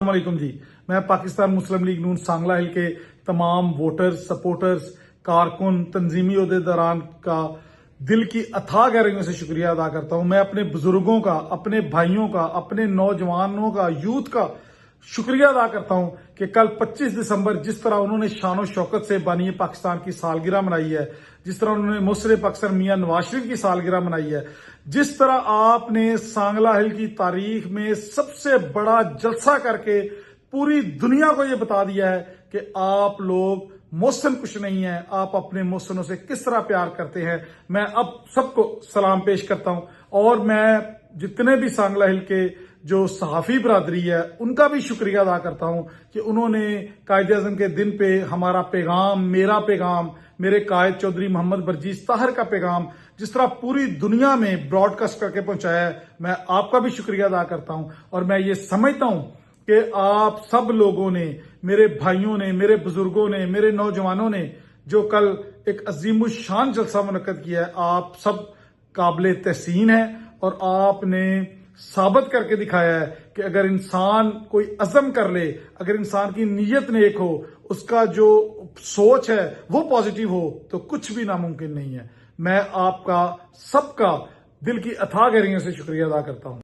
السلام علیکم جی، میں پاکستان مسلم لیگ نون سانگلہ ہل کے تمام ووٹرز، سپورٹرز، کارکن، تنظیمی عہدیداران کا دل کی اتھاہ گہرائیوں سے شکریہ ادا کرتا ہوں۔ میں اپنے بزرگوں کا، اپنے بھائیوں کا، اپنے نوجوانوں کا، یوتھ کا شکریہ ادا کرتا ہوں کہ کل 25 دسمبر جس طرح انہوں نے شان و شوکت سے بانی پاکستان کی سالگرہ منائی ہے، جس طرح انہوں نے مصر پاکستان میاں نواز شریف کی سالگرہ منائی ہے، جس طرح آپ نے سانگلہ ہل کی تاریخ میں سب سے بڑا جلسہ کر کے پوری دنیا کو یہ بتا دیا ہے کہ آپ لوگ محسن کچھ نہیں ہیں، آپ اپنے محسنوں سے کس طرح پیار کرتے ہیں، میں اب سب کو سلام پیش کرتا ہوں۔ اور میں جتنے بھی سانگلہ ہل کے جو صحافی برادری ہے ان کا بھی شکریہ ادا کرتا ہوں کہ انہوں نے قائد اعظم کے دن پہ ہمارا پیغام، میرا پیغام، میرے قائد چودھری محمد برجیز طاہر کا پیغام جس طرح پوری دنیا میں براڈ کاسٹ کر کے پہنچایا ہے، میں آپ کا بھی شکریہ ادا کرتا ہوں۔ اور میں یہ سمجھتا ہوں کہ آپ سب لوگوں نے، میرے بھائیوں نے، میرے بزرگوں نے، میرے نوجوانوں نے جو کل ایک عظیم الشان جلسہ منعقد کیا ہے، آپ سب قابل تحسین ہیں اور آپ نے ثابت کر کے دکھایا ہے کہ اگر انسان کوئی عزم کر لے، اگر انسان کی نیت نیک ہو، اس کا جو سوچ ہے وہ پازیٹیو ہو تو کچھ بھی ناممکن نہیں ہے۔ میں آپ کا سب کا دل کی اتھاہ گہرائیوں سے شکریہ ادا کرتا ہوں۔